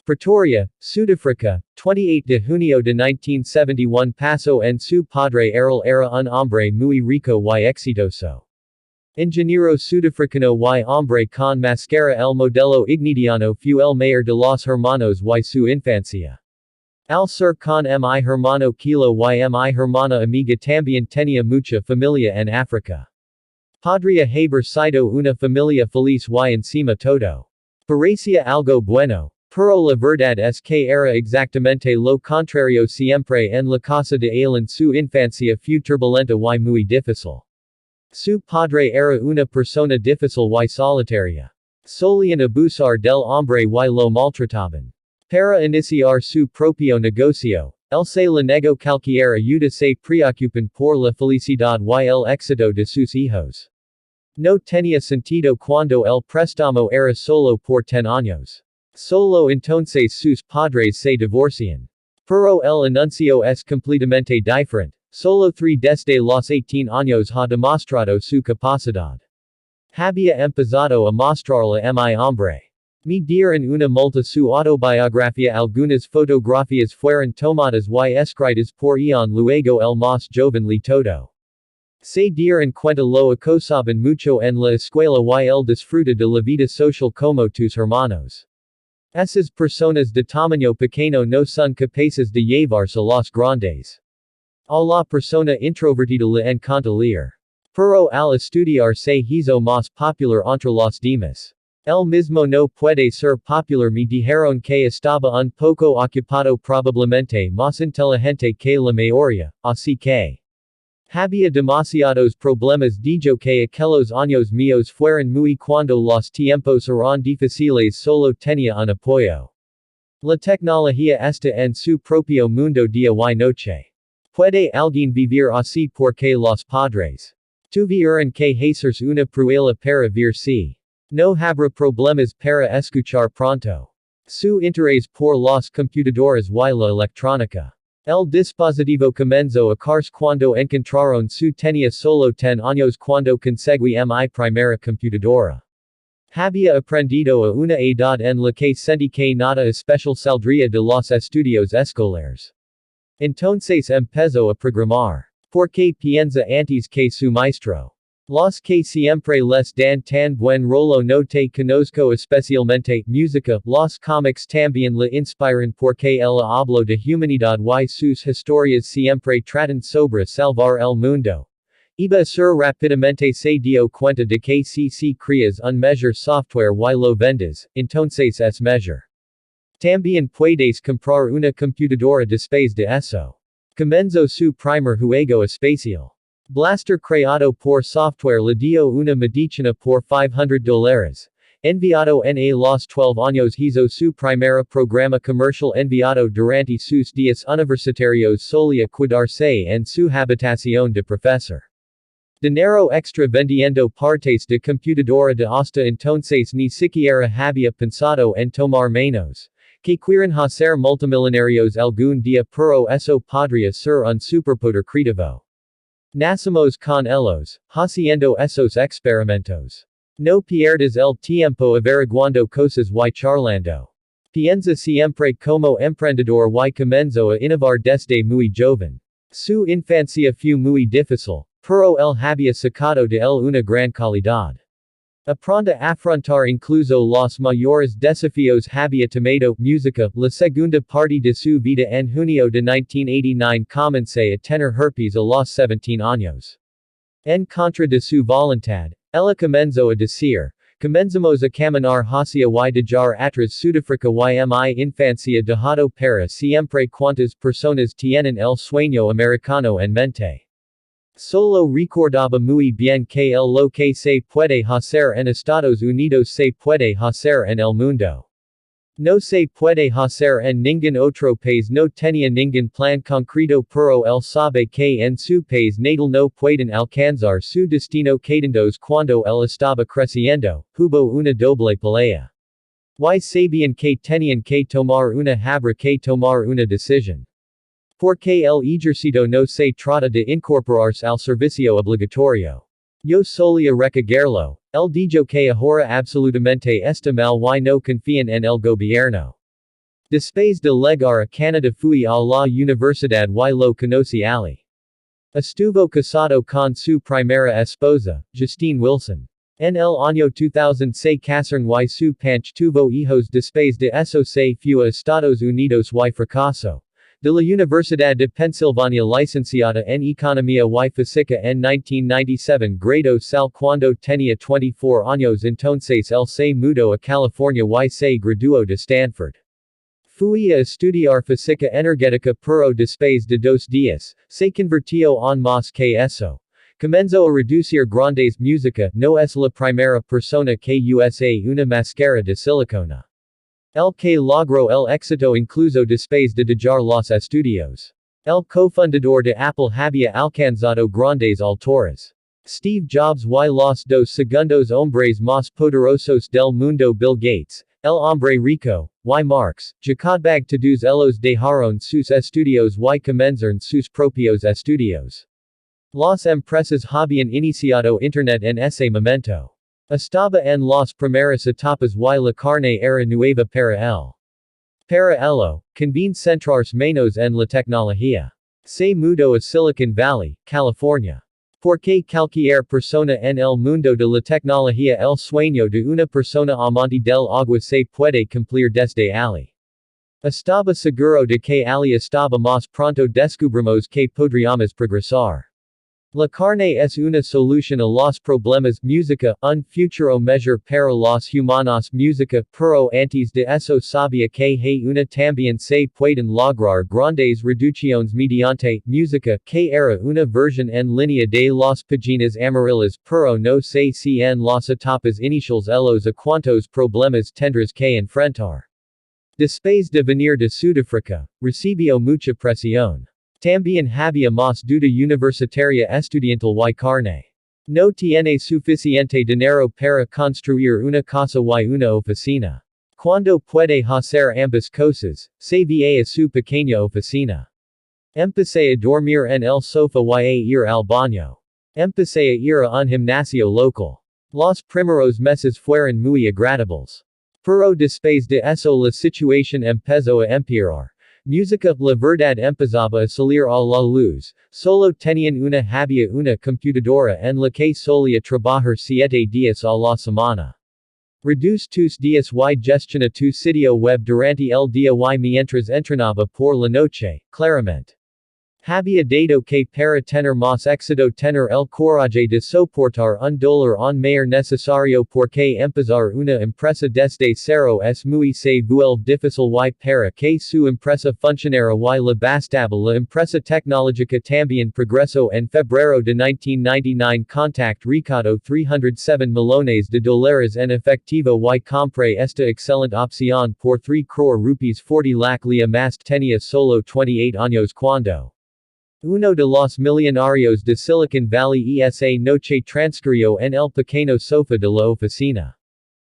Pretoria, Sudáfrica, 28 de junio de 1971 Paso en su padre era un hombre muy rico y exitoso. Ingeniero sudafricano y hombre con máscara el modelo ignidiano fue el mayor de los hermanos y su infancia. Al ser con mi hermano Kilo y mi hermana amiga también tenía mucha familia en África. Podría haber sido una familia feliz y encima todo. Parecía algo bueno. Pero la verdad es que era exactamente lo contrario siempre en la casa de Elon su infancia fue turbulenta y muy difícil. Su padre era una persona difícil y solitaria. Solían abusar del hombre y lo maltrataban. Para iniciar su propio negocio, él se le negó cualquier ayuda se preocupan por la felicidad y el éxito de sus hijos. No tenía sentido cuando el préstamo era solo por 10 años. Solo entonces sus padres se divorcian. Pero el anuncio es completamente diferente. Solo 3 desde los 18 años ha demostrado su capacidad. Había empezado a mostrarle a mi hombre. Me dieron una multa su autobiografía. Algunas fotografías fueron tomadas y escritas por Ian luego el más joven le todo. Se dieron cuenta lo acosaban mucho en la escuela y él disfruta de la vida social como tus hermanos. Esas personas de tamaño pequeño no son capaces de llevarse a los grandes. A la persona introvertida le encanta leer. Pero al estudiar se hizo más popular entre los demás. El mismo no puede ser popular. Me dijeron que estaba un poco ocupado, probablemente más inteligente que la mayoría, así que había demasiados problemas. Dijo que aquellos años míos fueron muy cuando los tiempos eran difíciles. Solo tenía un apoyo. La tecnología está en su propio mundo día y noche. Puede alguien vivir así porque los padres tuvieron que hacerse una prueba para ver si no habrá problemas para escuchar pronto. Su interés por los computadores y la electrónica. El dispositivo comenzó a caerse cuando encontraron su tenía solo 10 años cuando conseguí mi primera computadora. Había aprendido a una edad en la que sentí que nada especial saldría de los estudios escolares. Entonces empezó a programar. Porque piensa antes que su maestro. Los que siempre les dan tan buen rolo no te conozco especialmente. Música, los cómics también le inspiran porque ella habló de humanidad y sus historias siempre tratan sobre salvar el mundo. Iba a ser rápidamente se dio cuenta de que si creas un mejor software y lo vendes, entonces es mejor. También puedes comprar una computadora después de eso. Comenzó su primer juego espacial. Blaster creado por software le dio una medicina por $500. Enviado en los 12 años hizo su primera programa comercial enviado durante sus días universitarios solía cuidarse en su habitación de profesor. Dinero extra vendiendo partes de computadora de hasta entonces ni siquiera había pensado en tomar menos. Que quieren hacer multimillonarios algún día pero eso podría ser un superpoder creativo. Nacimos con ellos, haciendo esos experimentos. No pierdas el tiempo averiguando cosas y charlando. Piensa siempre como emprendedor y comenzó a innovar desde muy joven. Su infancia fue muy difícil, pero él había sacado de él una gran calidad. Aprende a afrontar incluso los mayores desafíos. Había tomado música, la segunda parte de su vida en junio de 1989 comencé a tener herpes a los 17 años. En contra de su voluntad, ella comenzó a decir, comenzamos a caminar hacia y dejar atrás Sudáfrica y mi infancia dejado para siempre. Cuántas personas tienen el sueño americano en mente. Solo recordaba muy bien que lo que se puede hacer en Estados Unidos se puede hacer en el mundo. No se puede hacer en ningún otro país. No tenía ningún plan concreto pero él sabe que en su país natal no pueden alcanzar su destino quedándose cuando él estaba creciendo, hubo una doble pelea. Y sabían que tenían que tomar una decisión. Porque el ejercicio no se trata de incorporarse al servicio obligatorio. Yo solía recogerlo. Él dijo que ahora absolutamente está mal y no confían en el gobierno. Despace de legar a Canada fui a la Universidad y lo conoce ali. Estuvo casado con su primera esposa, Justine Wilson. En el año 2006 casaron y su panch tuvo hijos después de eso se fue a Estados Unidos y fracasó. De la Universidad de Pennsylvania licenciada en Economía y Física en 1997 grado sal cuando tenía 24 años entonces él se mudó a California y se graduó de Stanford. Fui a estudiar física energética pero después de 2 días, se convirtió en más que eso. Comenzó a reducir grandes música, no es la primera persona que usa una máscara de silicona. El que logró el éxito incluso después de dejar los estudios. El cofundador de Apple había alcanzado grandes alturas. Steve Jobs y los dos segundos hombres más poderosos del mundo Bill Gates, el hombre rico, y Marx, Zuckerberg todos ellos dejaron sus estudios y comenzaron sus propios estudios. Las empresas habían iniciado Internet en ese momento. Estaba en las primeras etapas y la carne era nueva para él. Para ello, conviene centrarse menos en la tecnología. Se mudó a Silicon Valley, California. Porque cualquier persona en el mundo de la tecnología el sueño de una persona amante del agua se puede cumplir desde allí. Estaba seguro de que allí estaba más pronto descubrimos que podríamos progresar. La carne es una solución a los problemas música, un futuro mejor para los humanos música, pero antes de eso sabía que hay una también se pueden lograr grandes reducciones mediante música, que era una versión en línea de las páginas amarillas, pero no sé si en las etapas iniciales ellos a cuantos problemas tendrás que enfrentar. Después de venir de Sudáfrica, recibió mucha presión. También había más duda universitaria estudiantil y carne. No tiene suficiente dinero para construir una casa y una oficina. Cuando puede hacer ambas cosas, se va a su pequeña oficina. Empecé a dormir en el sofá y a ir al baño. Empecé a ir a un gimnasio local. Los primeros meses fueron muy agradables. Pero después de eso la situación empezó a empeorar. Música, la verdad empezaba a salir a la luz, solo tenían había una computadora en la que solía trabajar 7 días a la semana. Reduce tus días y gestiona tu sitio web durante el día y mientras entrenaba por la noche, claramente. Había dado que para tener más éxito tener el coraje de soportar un dolor aún mayor necesario porque empezar una empresa desde cero es muy se vuelve difícil y para que su empresa funcionara y la bastaba la empresa tecnológica también progresó en febrero de 1999 contact recado 307 millones de dólares en efectivo y compré esta excelente opción por 3 crore rupees 40 lakh le más tenía solo 28 años cuando uno de los millonarios de Silicon Valley esa noche transcurrió en el pequeño sofá de la oficina.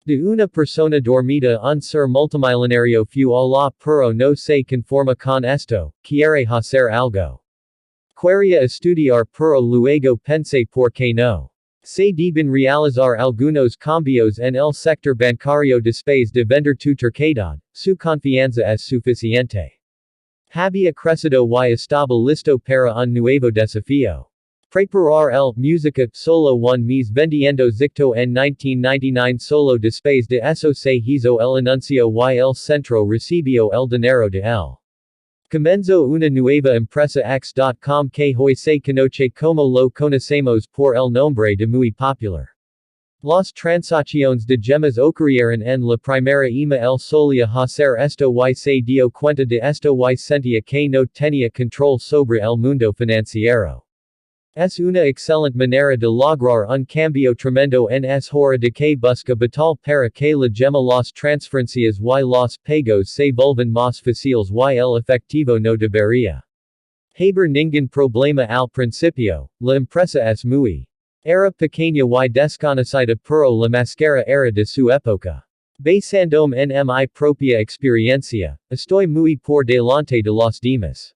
De una persona dormida un ser multimillonario fue a la pero no se conforma con esto, quiere hacer algo. Quería estudiar pero luego pensé por qué no. Se deben realizar algunos cambios en el sector bancario después de vender tu tarjeta, su confianza es suficiente. Había crecido y estaba listo para un nuevo desafío. Preparar el música solo un mes vendiendo zicto en 1999 solo después de eso se hizo el anuncio y el centro recibió el dinero de él. Comenzó una nueva empresa x.com que hoy se conoce como lo conocemos por el nombre de muy popular. Las transacciones de gemas ocurrieron en la primera el solía hacer esto y se dio cuenta de esto y sentía que no tenía control sobre el mundo financiero. Es una excelente manera de lograr un cambio tremendo en es hora de que busca batal para que la gema las transferencias y los pagos se volvan más fáciles y el efectivo no debería haber ningún problema al principio, la empresa es muy era pequeña y desconocida pero la máscara era de su época. Basándome en mi propia experiencia, estoy muy por delante de los demás.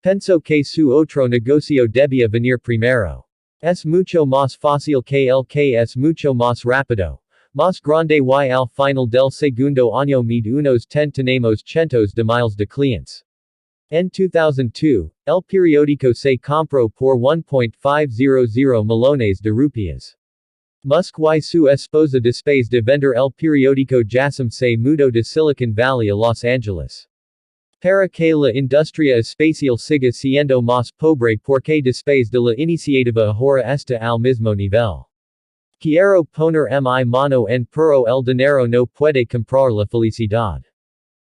Penso que su otro negocio debía venir primero. Es mucho más fácil que el que es mucho más rápido. Más grande y al final del segundo año mide unos 10 tenemos centos de miles de clientes. En 2002, el periódico se compró por 1.500 millones de rupias. Musk y su esposa después de vender el periódico Jassim se mudó de Silicon Valley a Los Angeles. Para que la industria espacial siga siendo más pobre porque después de la iniciativa ahora está al mismo nivel. Quiero poner mi mano en pero el dinero no puede comprar la felicidad.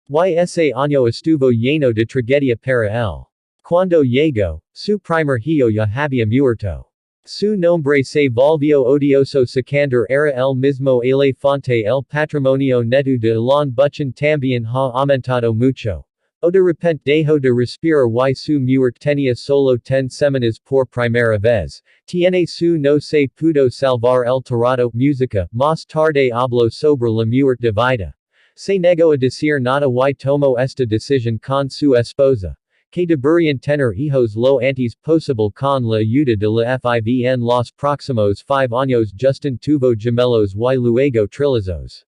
Y ese año estuvo lleno de tragedia para él. Cuando llegó, su primer hijo ya había muerto. Su nombre se volvió odioso Sikander era el mismo elefante el patrimonio neto de Elon Musk también ha aumentado mucho. O de repente dejó de respirar y su muerte tenía solo 10 semanas por primera vez. Tiene su no se pudo salvar el tirado. Música, más tarde habló sobre la muerte de vida. Se negó a decir nada y tomó esta decisión con su esposa. Que deberían tener hijos lo antes posible con la ayuda de la FIV en los próximos 5 años. Justin tuvo gemelos y luego trillizos.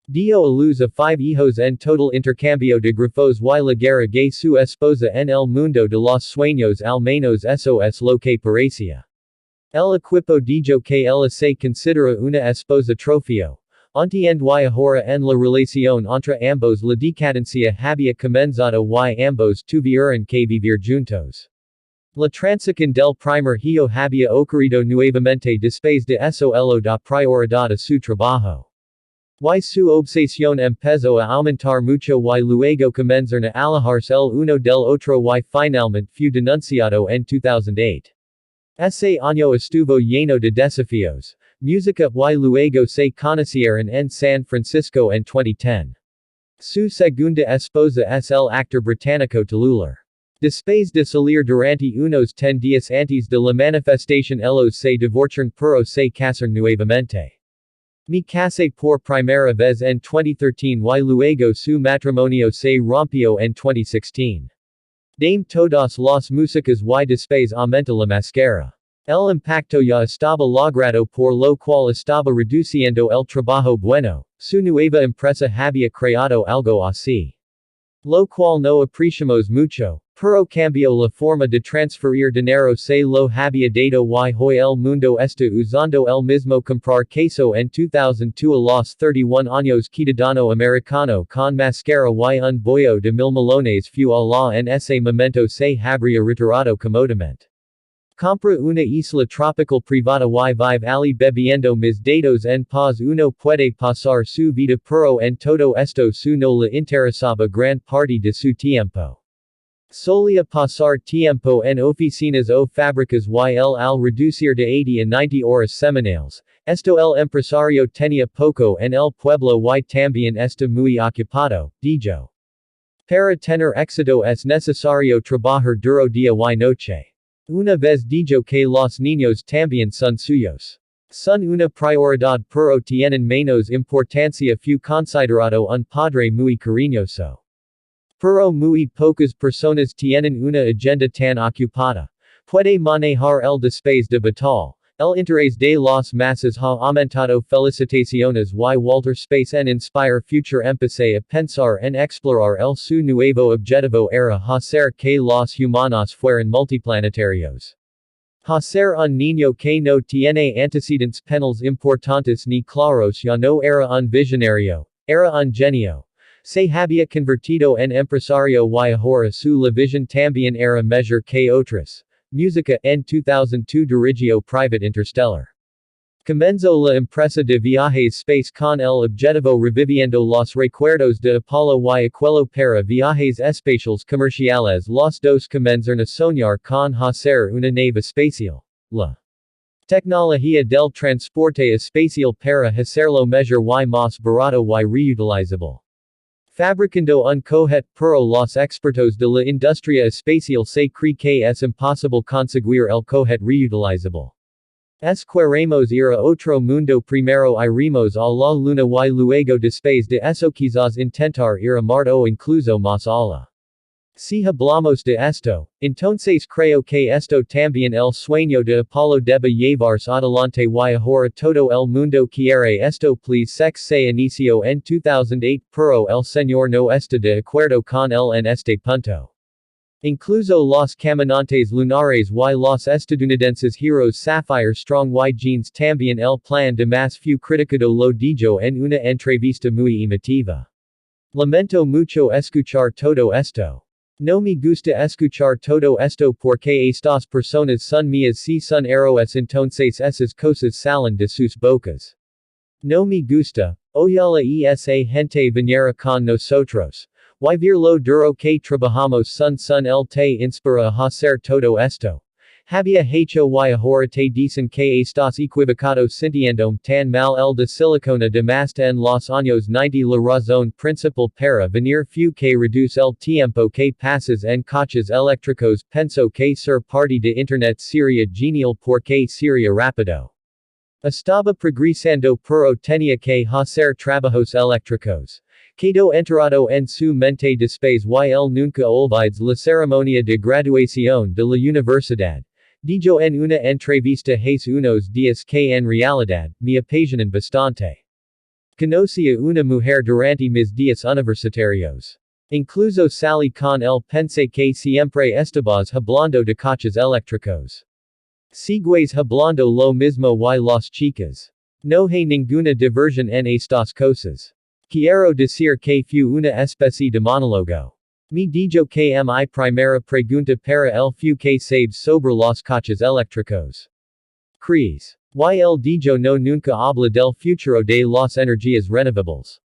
Dio a luz a 5 hijos en total intercambio de grafos y la guerra gay su esposa en el mundo de los sueños al menos eso es lo que parecía. El equipo dijo que ella se considera una esposa trofeo. Entiendo y ahora en la relación entre ambos la decadencia había comenzado y ambos tuvieron que vivir juntos. La transición del primer hijo había ocurrido nuevamente después de eso él da prioridad a su trabajo. Y su obsesión empezó a aumentar mucho y luego comenzaron a alejarse el uno del otro y finalmente fue denunciado en 2008. Ese año estuvo lleno de desafíos. Música y luego se conocieron en San Francisco en 2010. Su segunda esposa es el actor británico Talular. Después de salir durante unos 10 días antes de la manifestación ellos se divorciaron pero se casaron nuevamente. Me casé por primera vez en 2013 y luego su matrimonio se rompió en 2016. Dame todas las músicas y después aumenta la máscara. El impacto ya estaba logrado por lo cual estaba reduciendo el trabajo bueno, su nueva empresa había creado algo así. Lo cual no apreciamos mucho, pero cambió la forma de transferir dinero se lo había dado y hoy el mundo está usando el mismo comprar queso en 2002 a los 31 años ciudadano americano con máscara y un bollo de 1,000 millones fue a la en ese momento se habría retirado comodamente. Compra una isla tropical privada y vive allí bebiendo mis datos en paz uno puede pasar su vida pero en todo esto su no le interesaba gran parte de su tiempo. Solía pasar tiempo en oficinas o fábricas y el al reducir de 80 a 90 horas semanales, esto el empresario tenía poco en el pueblo y también está muy ocupado, dijo. Para tener éxito es necesario trabajar duro día y noche. Una vez dijo que los niños también son suyos. Son una prioridad pero tienen menos importancia fue considerado un padre muy cariñoso. Pero muy pocas personas tienen una agenda tan ocupada. Puede manejar el después de vital. El interés de las masas ha aumentado. Felicitaciones y Walter Space en Inspire Future empecé a pensar en explorar el su nuevo objetivo era hacer que los humanos fueran multiplanetarios. Hacer un niño que no tiene antecedentes penales importantes ni claros ya no era un visionario, era un genio. Se había convertido en empresario y ahora su la visión también era mejor que otras. Música en 2002 dirigió Private Interstellar. Comenzó la empresa de viajes Space con el objetivo reviviendo los recuerdos de Apollo y aquello para viajes espaciales comerciales. Los dos comenzaron a soñar con hacer una nave espacial. La tecnología del transporte espacial para hacerlo mejor y más barato y reutilizable. Fabricando un cohete pero los expertos de la industria espacial se cree que es imposible conseguir el cohete reutilizable. Queremos ir a otro mundo primero iremos a la luna y luego después de eso quizás intentar ir a Marte o incluso más allá. Si hablamos de esto, entonces creo que esto también el sueño de Apolo debe llevarse adelante y ahora todo el mundo quiere esto please sex se inició en 2008 pero el señor no está de acuerdo con él en este punto. Incluso los caminantes lunares y los estadounidenses heroes Sapphire Strong y Jeans también el plan de más fue criticado lo dijo en una entrevista muy emotiva. Lamento mucho escuchar todo esto. No me gusta escuchar todo esto porque estas personas son mías si son héroes entonces esas cosas salen de sus bocas. No me gusta, ojalá esa gente viniera con nosotros. Y ver lo duro que trabajamos son el te inspira a hacer todo esto. Había hecho y ahora te dicen que estás equivocado sintiendo tan mal el de silicona de masta en los años 90 la razón principal para venir fue que reduce el tiempo que pasas en coches eléctricos penso que ser parte de internet sería genial porque sería rápido. Estaba progresando pero tenía que hacer trabajos eléctricos. Quedó enterrado en su mente después y él nunca olvides la ceremonia de graduación de la universidad. Dijo en una entrevista hace unos días que en realidad, me apasionan bastante. Conocí a una mujer durante mis días universitarios. Incluso salí con él pensé que siempre estabas hablando de coches eléctricos. Sigues hablando lo mismo y las chicas. No hay ninguna diversión en estas cosas. Quiero decir que fue una especie de monólogo. Me dijo que mi primera pregunta para él fue que sabes sobre los coches eléctricos. ¿Crees? Y él dijo no nunca habla del futuro de las energías renovables.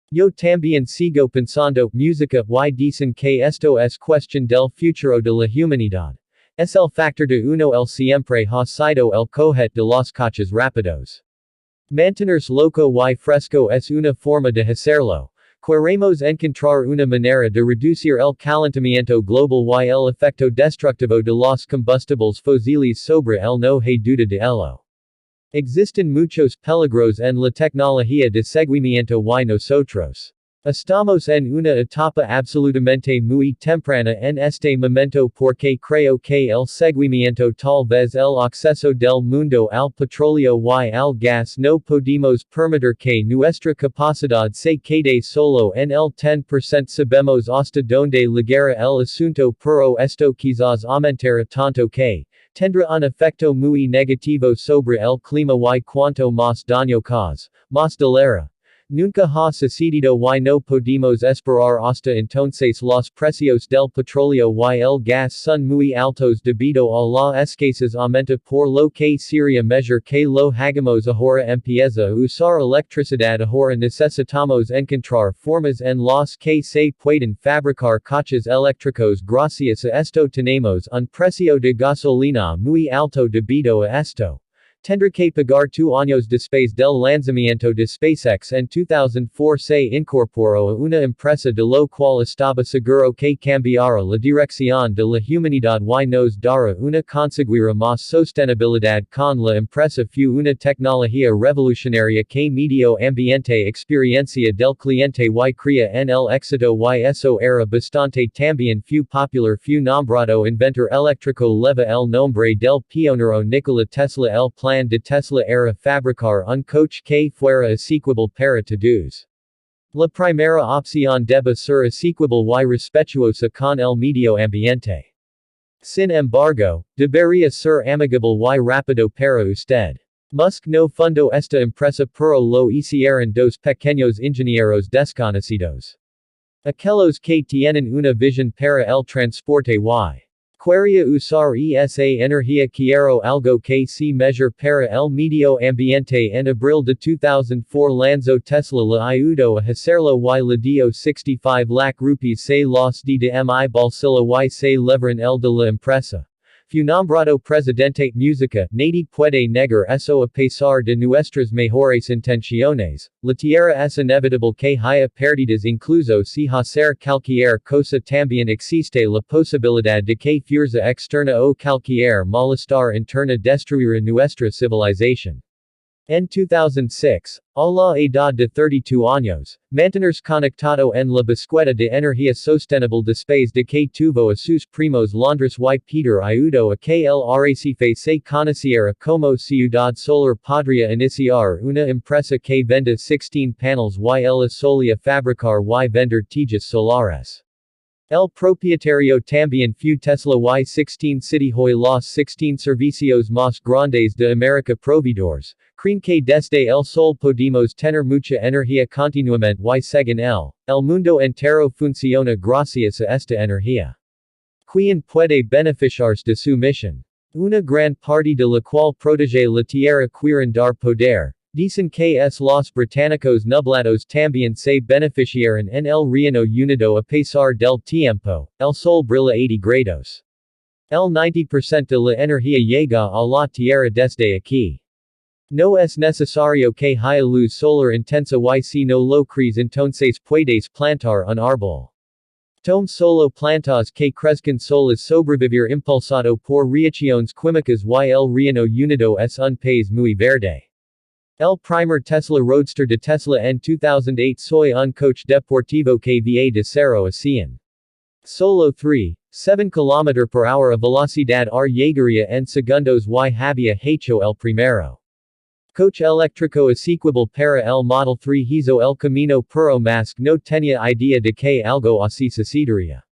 Yo también sigo pensando, música, y dicen que esto es cuestión del futuro de la humanidad. Es el factor de uno el siempre ha sido el cohet de los coches rápidos. Mantenerse loco y fresco es una forma de hacerlo. Queremos encontrar una manera de reducir el calentamiento global y el efecto destructivo de los combustibles fósiles sobre el no hay duda de ello. Existen muchos peligros en la tecnología de seguimiento y nosotros estamos en una etapa absolutamente muy temprana en este momento porque creo que el seguimiento tal vez el acceso del mundo al petróleo y al gas no podemos permitir que nuestra capacidad se quede solo en el 10% sabemos hasta donde llegará el asunto pero esto quizás aumentará tanto que tendrá un efecto muy negativo sobre el clima y cuanto más daño cause, más dolera. Nunca ha sucedido y no podemos esperar hasta entonces los precios del petróleo y el gas son muy altos debido a la escasez aumenta por lo que sería mejor que lo hagamos ahora empieza a usar electricidad ahora necesitamos encontrar formas en las que se pueden fabricar coches eléctricos gracias a esto tenemos un precio de gasolina muy alto debido a esto. Tendrá que pagar 2 años después del lanzamiento de SpaceX en 2004 se incorporó a una empresa de lo cual estaba seguro que cambiará la dirección de la humanidad y nos dará una conseguirá más sostenibilidad con la empresa fue una tecnología revolucionaria que medio ambiente experiencia del cliente y crea en el éxito y eso era bastante también fue popular fue nombrado inventor eléctrico leva el nombre del pionero Nikola Tesla el plan de Tesla era fabricar un coche que fuera asequible para todos. La primera opción debe ser asequible y respetuosa con el medio ambiente. Sin embargo, debería ser amigable y rápido para usted. Musk no fundó esta empresa pero lo hicieron dos pequeños ingenieros desconocidos. Aquellos que tienen una visión para el transporte y quería usar esa energía quiero algo que se measure para el medio ambiente en abril de 2004 lanzó Tesla la ayudó a hacerlo y le dio 65 lakh rupees se los de mi bolsillo y se levaron el de la empresa. Fue nombrado presidente música, nadie puede negar eso a pesar de nuestras mejores intenciones, la tierra es inevitable que haya pérdidas incluso si hacer cualquier cosa también existe la posibilidad de que fuerza externa o cualquier malestar interna destruirá nuestra civilización. En 2006, a la edad de 32 años, mantenerse conectado en la búsqueda de energía sostenible después de que tuvo a sus primos Londres y Peter ayudó a que el arrecife se conociera como ciudad solar podría iniciar una empresa que venda 16 paneles y el solía fabricar y vender tejas solares. El propietario también fue Tesla y 16 City hoy los 16 servicios más grandes de América proveedores, creen que desde el sol podemos tener mucha energía continuamente y según el mundo entero funciona gracias a esta energía. Quien puede beneficiarse de su misión. Una gran parte de la cual protege la tierra quieren dar poder. Dicen que los británicos nublados también se beneficiaron en el Reino Unido a pesar del tiempo, el sol brilla 80 grados. El 90% de la energía llega a la tierra desde aquí. No es necesario que haya luz solar intensa y si no lo crees entonces puedes plantar un árbol. Tome solo plantas que crezcan solas sobrevivir impulsado por reacciones químicas y el Reino Unido es un país muy verde. El primer Tesla Roadster de Tesla en 2008 soy un coche deportivo que va de 0 a 100. Solo 3.7 km/h a velocidad llegaría en segundos y había hecho el primero. Coche eléctrico asequible para el Model 3 hizo el camino pero Musk no tenía idea de que algo así sucedería.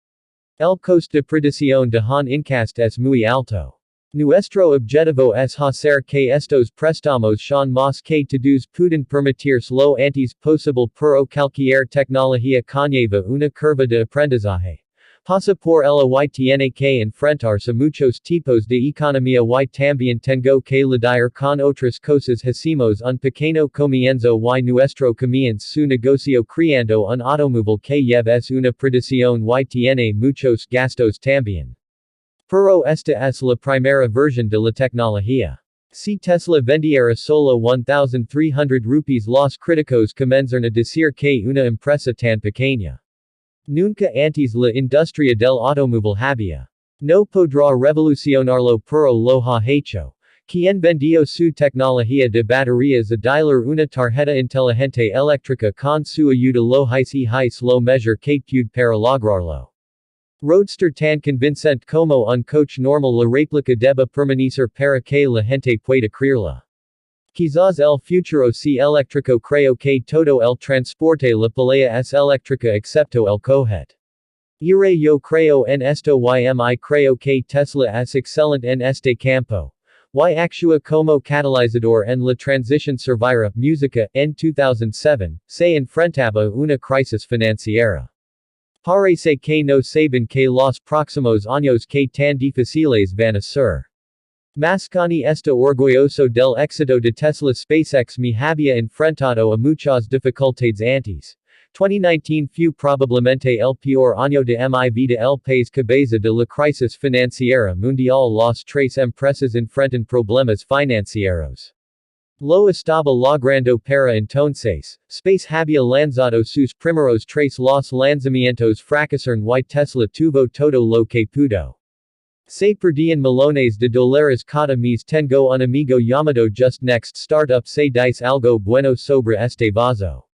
El coste de producción de un incast es muy alto. Nuestro objetivo es hacer que estos préstamos sean más que todos pueden permitirse lo antes posible pero cualquier tecnología conlleva una curva de aprendizaje. Pasa por ella y tiene que enfrentarse a muchos tipos de economía y también tengo que lidiar con otras cosas hacemos un pequeño comienzo y nuestro comienza su negocio creando un automóvil que lleva una producción y tiene muchos gastos también. Pero esta es la primera versión de la tecnología. Si Tesla vendiera solo 1,300 rupees los críticos comenzarán a decir que una empresa tan pequeña. Nunca antes la industria del automóvil había. No podrá revolucionarlo pero lo ha hecho. Quien vendió su tecnología de baterías a dealer una tarjeta inteligente eléctrica con su ayuda lo hice lo measure que pude para lograrlo. Roadster tan convincente como un coche normal la réplica debe permanecer para que la gente pueda creerla. Quizás el futuro si eléctrico creo que todo el transporte la pelea es eléctrica excepto el cohet. Iré yo creo en esto y creo que Tesla es excelente en este campo. Y actúa como catalizador en la transición servirá música. En 2007, se enfrentaba una crisis financiera. Parece que no saben que los próximos años que tan difíciles van a ser. Mascani está orgulloso del éxito de Tesla. SpaceX me había enfrentado a muchas dificultades antes. 2019 fue probablemente el peor año de mi vida. El país cabeza de la crisis financiera mundial. Las tres empresas enfrentan problemas financieros. Lo estaba logrando para entonces. Space había lanzado sus primeros tres los lanzamientos fracasaron y Tesla tuvo todo lo que pudo. Se perdían millones de dólares cada mes. Tengo un amigo llamado Just Next Startup. Se dice algo bueno sobre este vaso.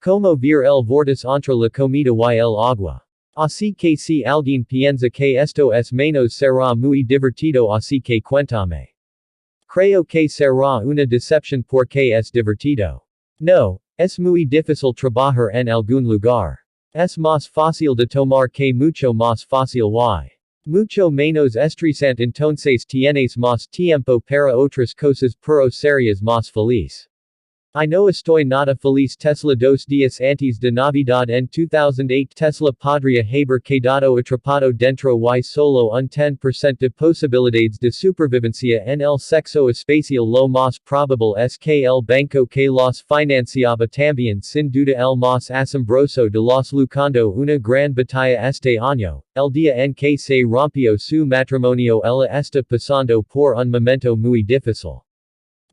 Como ver el vortice entre la comida y el agua. Así que si alguien piensa que esto es menos será muy divertido. Así que cuéntame. Creo que será una decepción porque es divertido. No, es muy difícil trabajar en algún lugar. Es más fácil de tomar que mucho más fácil y mucho menos estresante. Entonces tienes más tiempo para otras cosas pero serías más feliz. I no estoy nada feliz. Tesla 2 días antes de Navidad en 2008 Tesla podría haber quedado atrapado dentro y solo un 10% de posibilidades de supervivencia en el sexo espacial. Lo más probable es que el banco que los financiaba también sin duda el más asombroso de los lucando una gran batalla este año, el día en que se rompió su matrimonio. Ella está pasando por un momento muy difícil.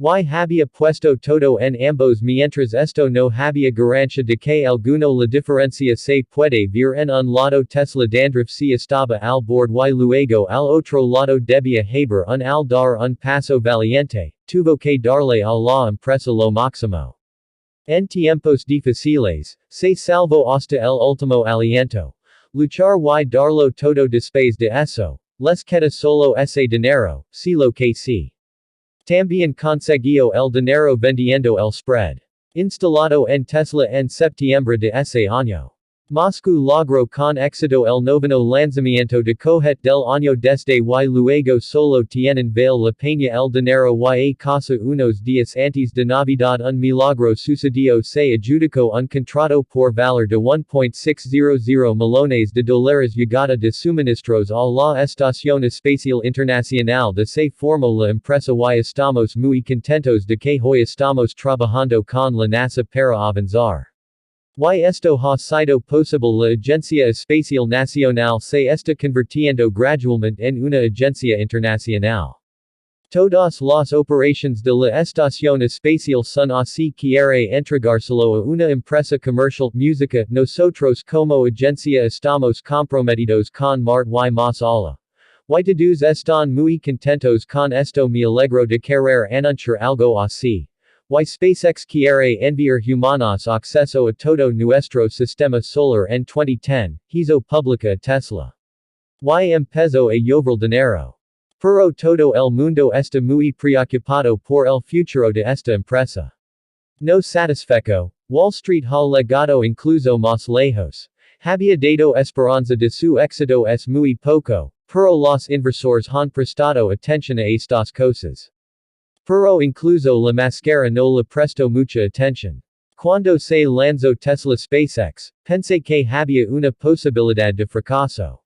Y había puesto todo en ambos mientras esto no había garantia de que alguno la diferencia se puede ver en un lado. Tesla dandruff si estaba al borde y luego al otro lado debía haber un al dar un paso valiente. tuvo que darle a la empresa lo máximo. En tiempos difíciles, se salvó hasta el último aliento. Luchar y darlo todo después de eso. Les queda solo ese dinero, si lo que sí. También consiguió el dinero vendiendo el spread. Instalado en Tesla en septiembre de ese año. Moscú logró con éxito el noveno lanzamiento de cohete del año desde y luego solo tienen vale la pena el dinero y casa unos días antes de Navidad un milagro sucedió se adjudicó un contrato por valor de 1.600 millones de dólares llegada de suministros a la Estación Espacial Internacional de se formó la empresa y estamos muy contentos de que hoy estamos trabajando con la NASA para avanzar. Y esto ha sido posible la Agencia Espacial Nacional se está convirtiendo gradualmente en una agencia internacional. Todas las operaciones de la Estación Espacial son así quiere entregárselo a una empresa comercial. Música, nosotros como agencia estamos comprometidos con Mart y más allá. Y todos están muy contentos con esto me alegro de querer anunciar algo así. Y SpaceX quiere enviar humanos acceso a todo nuestro sistema solar en 2010, hizo pública Tesla. Y empezó a llover dinero. Pero todo el mundo está muy preocupado por el futuro de esta empresa. No satisfecho, Wall Street ha llegado incluso más lejos. Había dado esperanza de su éxito es muy poco, pero los inversores han prestado atención a estas cosas. Pero incluso la máscara no le prestó mucha atención. Cuando se lanzó Tesla SpaceX, pensé que había una posibilidad de fracaso.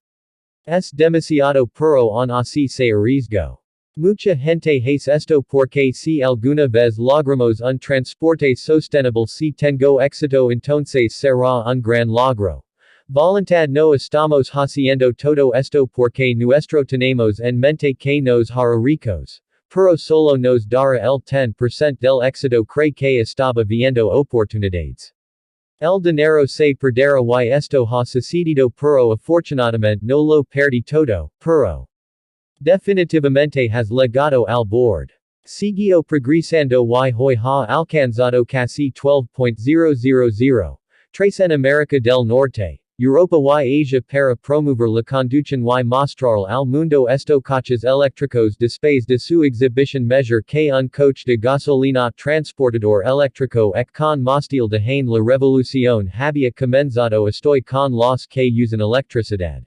Es demasiado pero aún así se arriesgó. Mucha gente hace esto porque si alguna vez logramos un transporte sostenible si tengo éxito entonces será un gran logro. Voluntad no estamos haciendo todo esto porque nuestro tenemos en mente que nos hará ricos. Pero solo nos dará el 10% del éxito cree que estaba viendo oportunidades. El dinero se perderá y esto ha sucedido pero afortunadamente no lo perdí todo, pero definitivamente has llegado al bord. Siguió progresando y hoy ha alcanzado casi 12.000. En América del Norte, Europa y Asia para promover la conducción y mostrar al mundo estos coches eléctricos después de su exhibición measure que un coche de gasolina transportador eléctrico et con mostil de hain la revolución había comenzado estoy con los que usan electricidad.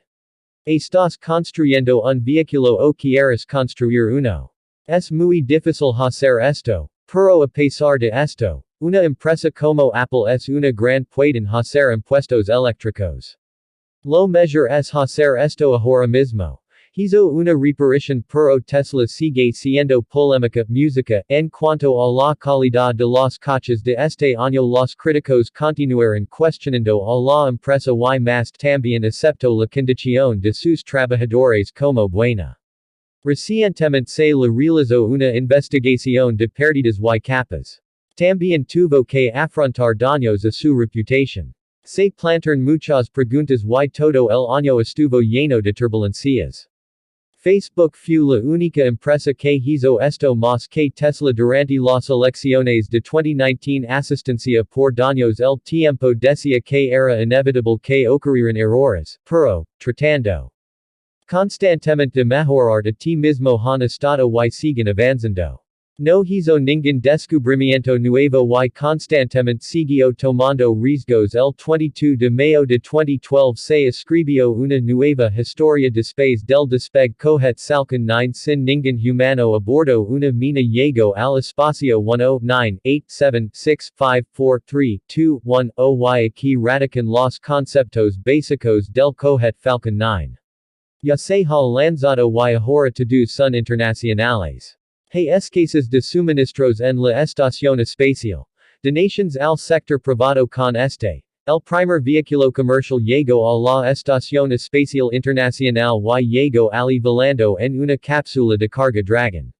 Estás construyendo un vehículo o quieres construir uno. Es muy difícil hacer esto, pero a pesar de esto, una empresa como Apple es una gran pueden hacer impuestos eléctricos. Lo mejor es hacer esto ahora mismo. Hizo una reparación pero Tesla sigue siendo polémica. Música, en cuanto a la calidad de los coches de este año los críticos continuaron cuestionando a la empresa y más también aceptó la condición de sus trabajadores como buena. Recientemente se le realizó una investigación de pérdidas y capas. También tuvo que afrontar daños a su reputación. Se plantaron muchas preguntas y todo el año estuvo lleno de turbulencias. Facebook fue la única empresa que hizo esto más que Tesla durante las elecciones de 2019. Asistencia por daños. El tiempo decía que era inevitable que ocurrieran errores, pero, tratando constantemente de mejorar a ti mismo han estado y siguen avanzando. No hizo ningún descubrimiento nuevo y constantemente siguió tomando riesgos. El 22 de mayo de 2012 se escribió una nueva historia después del despegue cohete Falcon 9 sin ningún humano a bordo. Una mina llegó al espacio 10987654321 y aquí radican los conceptos básicos del cohete Falcon 9. Ya se ha lanzado y ahora todos son internacionales. Hay escasez de suministros en la estación espacial. Donations al sector privado con este. El primer vehículo comercial llegó a la estación espacial internacional y llegó allí volando en una cápsula de carga Dragon.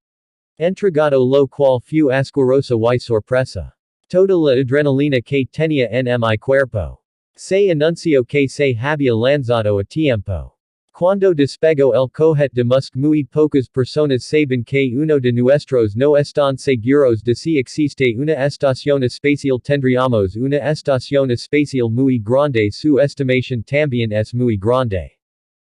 Entregado lo cual fue asquerosa y sorpresa. Toda la adrenalina que tenía en mi cuerpo. Se anunció que se había lanzado a tiempo. Cuando despegó el cohete de Musk muy pocas personas saben que uno de nuestros no están seguros de si existe una estación espacial tendríamos una estación espacial muy grande su estimación también es muy grande.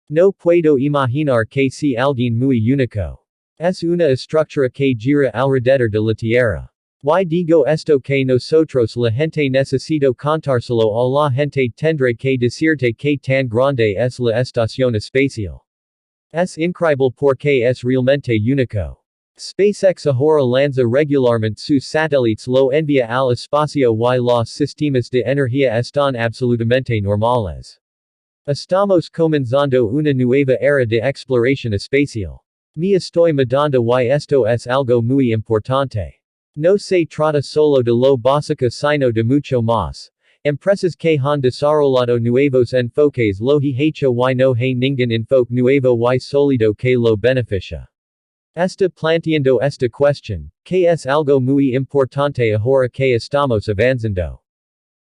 No puedo imaginar que si alguien muy único. Es una estructura que gira alrededor de la Tierra. Y digo esto que nosotros la gente necesito contárselo a la gente tendré que decirte que tan grande es la estación espacial. Es increíble porque es realmente único. SpaceX ahora lanza regularmente sus satélites lo envía al espacio y los sistemas de energía están absolutamente normales. Estamos comenzando una nueva era de exploración espacial. Me estoy mudando y esto es algo muy importante. No se trata solo de lo básico sino de mucho más. Empresas que han desarrollado nuevos enfoques lo he hecho y no hay ningún enfoque nuevo y sólido que lo beneficia. Está planteando esta cuestión, que es algo muy importante ahora que estamos avanzando.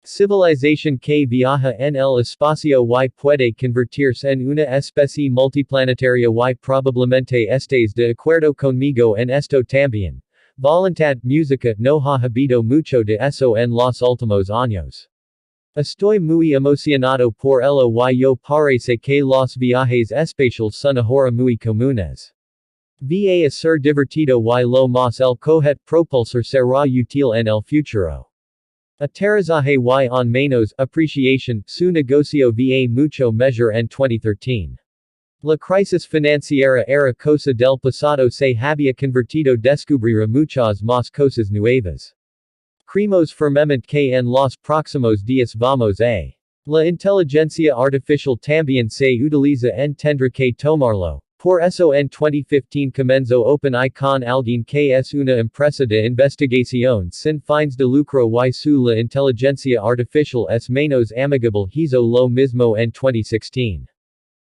Civilización que viaja en el espacio y puede convertirse en una especie multiplanetaria y probablemente estés de acuerdo conmigo en esto también. Voluntad música no ha habido mucho de eso en los últimos años. Estoy muy emocionado por ello y yo parece que los viajes espaciales son ahora muy comunes. Va a ser divertido y lo más el cohete propulsor será útil en el futuro. Aterrizaje y en menos apreciación, su negocio va mucho mejor en 2013. La crisis financiera era cosa del pasado se había convertido descubrir muchas más cosas nuevas. Creemos firmemente que en los próximos días vamos a. La inteligencia artificial también se utiliza en tendrá que tomarlo. Por eso en 2015 comenzó OpenAI con alguien que es una empresa de investigación sin fines de lucro y su la inteligencia artificial es menos amigable hizo lo mismo en 2016.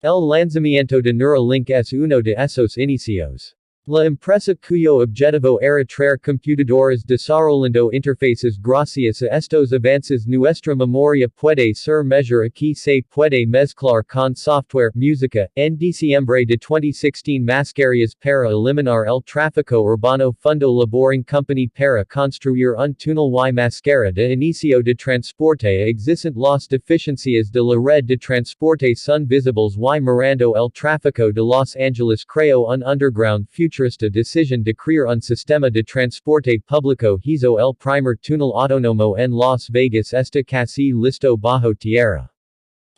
El lanzamiento de Neuralink es uno de esos inicios. La empresa cuyo objetivo era traer computadoras desarrollando interfaces gracias a estos avances nuestra memoria puede ser mejor aquí se puede mezclar con software, música, en diciembre de 2016 mascarillas para eliminar el tráfico urbano fundó la Boring Company para construir un túnel y mascara de inicio de transporte existent las deficiencias de la red de transporte son visibles y mirando el tráfico de Los Angeles creó un underground futurista decisión de crear un sistema de transporte público hizo el primer túnel autónomo en Las Vegas está casi listo bajo tierra.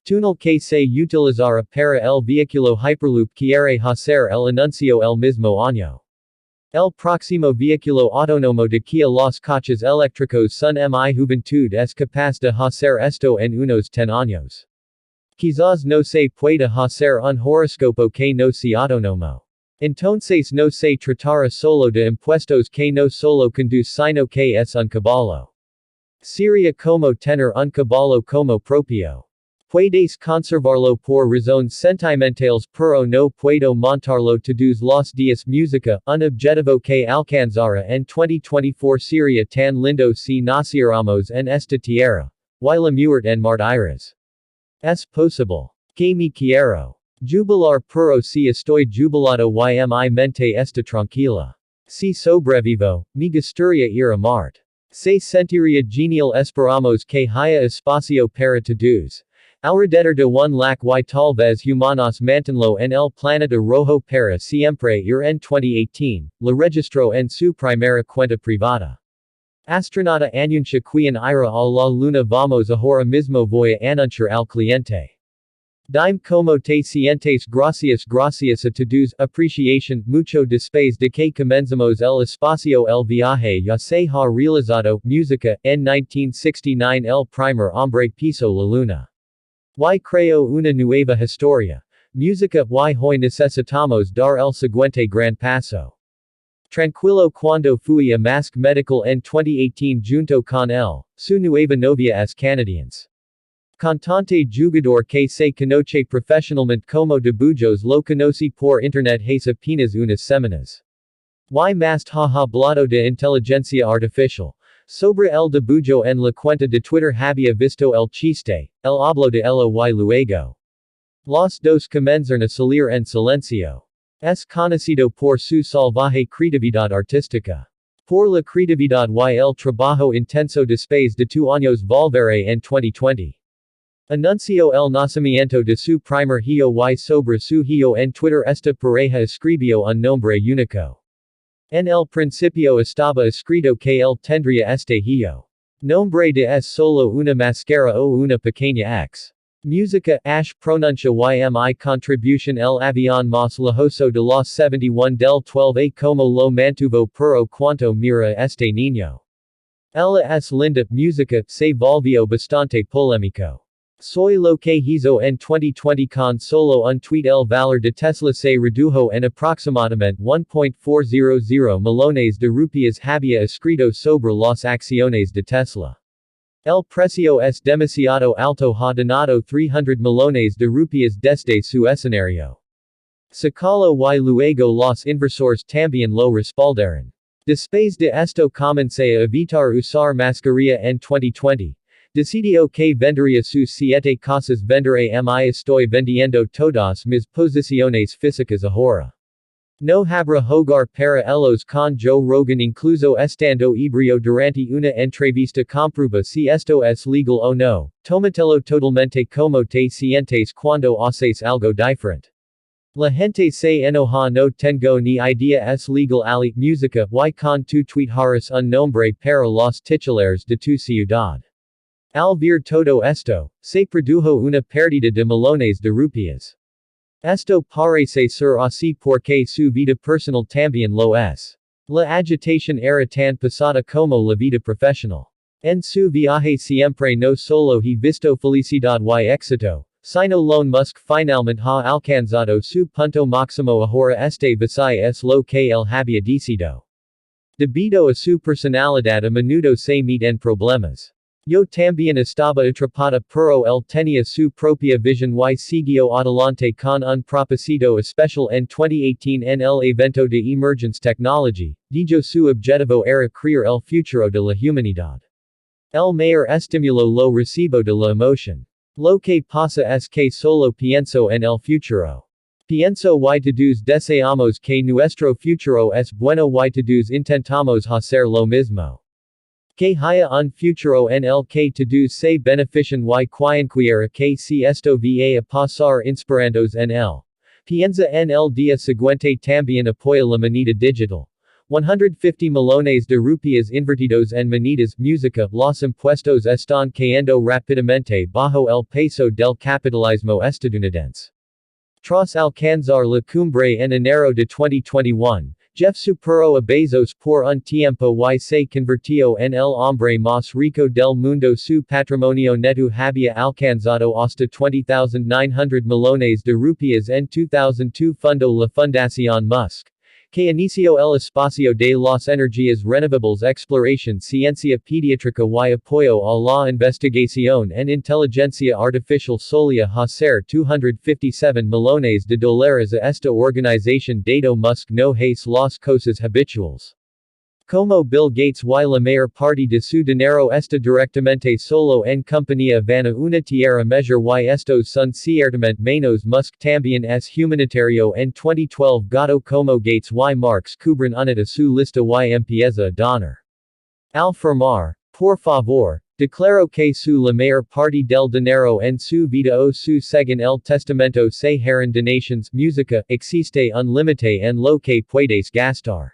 Túnel que se utilizará para el vehículo Hyperloop quiere hacer el anuncio el mismo año. El próximo vehículo autónomo de Kia los coches eléctricos son mi juventud es capaz de hacer esto en unos 10 años. Quizás no se pueda hacer un horoscopo que no sea autónomo. Entonces no se tratará solo de impuestos que no solo conduce sino que es un caballo. Sería como tener un caballo como propio. Puedes conservarlo por razones sentimentales pero no puedo montarlo todos los días música, un objetivo que alcanzará en 2024 sería tan lindo si naciéramos en esta tierra. Y la muerte en Marte iris. Es posible. Que me quiero. Jubilar pero si estoy jubilado y mi mente está tranquila. Si sobrevivo, me gustaría ir a Marte. Se sentiría genial esperamos que haya espacio para todos. Alrededor de un lac y tal vez humanos manténlo en el planeta rojo para siempre ir en 2018, la registró en su primera cuenta privada. Astronauta anuncia quien ira a la luna vamos ahora mismo voy a anunciar al cliente. Dime como te sientes gracias a todos apreciación mucho después de que comenzamos el espacio el viaje ya se ha realizado música en 1969 el primer hombre pisó la luna. Y creo una nueva historia. Música y hoy necesitamos dar el siguiente gran paso. Tranquilo cuando fui a Mask Medical en 2018 junto con él, su nueva novia es canadiense. Cantante jugador que se conoce profesionalmente como de Bujos lo conocí por internet hace apenas unas semanas. Y más ha hablado de inteligencia artificial. Sobre el de Bujo en la cuenta de Twitter había visto el chiste, el habló de ello y luego. Los dos comenzarán a salir en silencio. Es conocido por su salvaje creatividad artística. Por la creatividad y el trabajo intenso después de 2 años volveré en 2020. Anunció el nacimiento de su primer hijo y sobre su hijo en Twitter. Esta pareja escribió un nombre único. En el principio estaba escrito que él tendría este hijo. Nombre de es solo una máscara o una pequeña X. Música, pronuncia y contribution el avión más lujoso de los 71 del 12 como lo mantuvo pero cuanto mira este niño. Ella es linda. Música, se volvió bastante polémico. Soy lo que hizo en 2020 con solo un tweet. El valor de Tesla se redujo en aproximadamente 1.400 millones de rupias. Había escrito sobre las acciones de Tesla. El precio es demasiado alto. Ha donado 300 millones de rupias desde su escenario. Sacalo y luego los inversores también lo respaldaron. Después de esto comencé a evitar usar mascarilla en 2020. Decidió que vendería sus 7 cosas. Venderé mi estoy vendiendo todas mis posiciones físicas ahora. No habrá hogar para ellos con Joe Rogan incluso estando ebrio durante una entrevista. Comprueba si esto es legal o no. Tómatelo totalmente como te sientes cuando haces algo diferente. La gente se enoja. No tengo ni idea es legal. Ali música y con tu tweet harás un nombre para los titulares de tu ciudad. Al ver todo esto, se produjo una pérdida de millones de rupias. Esto parece ser así porque su vida personal también lo es. La agitación era tan pesada como la vida profesional. En su viaje siempre no solo he visto felicidad y éxito, sino Elon Musk finalmente ha alcanzado su punto máximo. Ahora este viaje es lo que él había decidido. Debido a su personalidad a menudo se mete en problemas. Yo también estaba atrapada pero él tenía su propia visión y siguió adelante con un propósito especial. En 2018 en el evento de Emergence Technology, dijo su objetivo era crear el futuro de la humanidad. El mayor estímulo lo recibo de la emoción. Lo que pasa es que solo pienso en el futuro. Pienso y todos deseamos que nuestro futuro es bueno y todos intentamos hacer lo mismo. Que haya un futuro en el que todos se benefician y quien que si esto va a pasar inspirandos en él. Piensa en el día siguiente. También apoya la moneda digital. 150 millones de rupias invertidos en monedas. Música, los impuestos están cayendo rápidamente bajo el peso del capitalismo estadounidense. Tras alcanzar la cumbre en enero de 2021. Jeff superó a Bezos por un tiempo y se convirtió en el hombre más rico del mundo. Su patrimonio neto había alcanzado hasta 20,900 millones de rupias en 2002. Fundó la Fundación Musk, que inició el espacio de las energías renovables, exploración, ciencia pediátrica y apoyo a la investigación en inteligencia artificial. Solía hacer 257 millones de dólares a esta organización. Dado Musk no hace las cosas habituales. Como Bill Gates y la mayor parte de su dinero está directamente solo en compañía vana una tierra mejor y estos son ciertamente menos. Musk también es humanitario. En 2012 gato como Gates y Marx cubren unita su lista y empieza a donar. Al firmar, por favor, declaró que su la mayor parte del dinero en su vida o su según el testamento se harán donations. Música, existe un límite en lo que puedes gastar.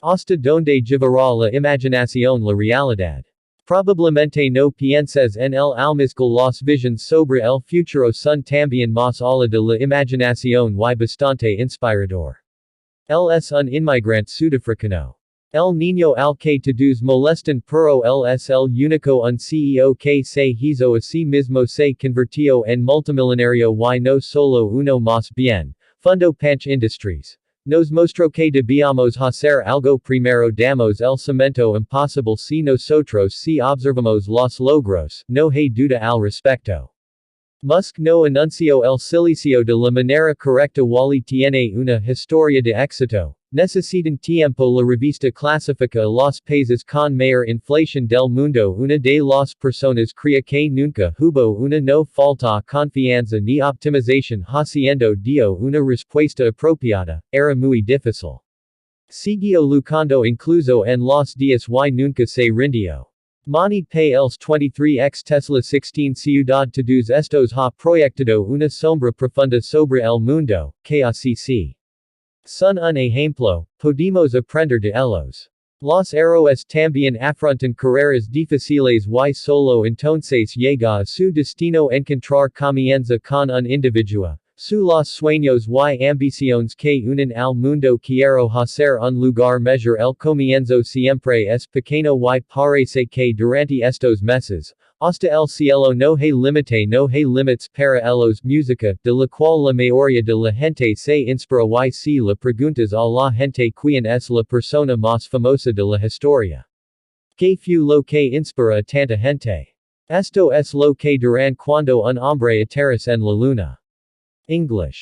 Hasta donde llevará la imaginación la realidad. Probablemente no pienses en el almizcle. Las visions sobre el futuro son también más allá de la imaginación y bastante inspirador. Él es un inmigrante sudafricano. El niño al que todos molestan pero él es el único un CEO que se hizo a sí mismo. Se convirtió en multimillonario y no solo uno más bien. Fundó Punch Industries. Nos mostró que debíamos hacer algo. Primero damos el cemento imposible si nosotros si observamos los logros, no hay duda al respecto. Musk no anunció el silicio de la manera correcta. Wally tiene una historia de éxito, Necesitan tiempo la revista clasifica los países con mayor inflación del mundo. Una de las personas crea que nunca hubo una no falta confianza ni optimización haciendo dio una respuesta apropiada. Era muy difícil. Siguió lucando incluso en los días y nunca se rindió. Mani pe els 23x Tesla 16 ciudad todos estos ha proyectado una sombra profunda sobre el mundo, que así son un ejemplo, podemos aprender de ellos. Los héroes también afrontan carreras difíciles y solo entonces llega a su destino encontrar comienza con un individuo. Los sueños y ambiciones que unen al mundo quiero hacer un lugar mejor. El comienzo siempre es pequeño y parece que durante estos meses, hasta el cielo no hay límites para ellos. Música, de la cual la mayoría de la gente se inspira. Y si le preguntas a la gente quién es la persona más famosa de la historia, que fue lo que inspira a tanta gente. Esto es lo que dirán cuando un hombre aterriza en la luna. English.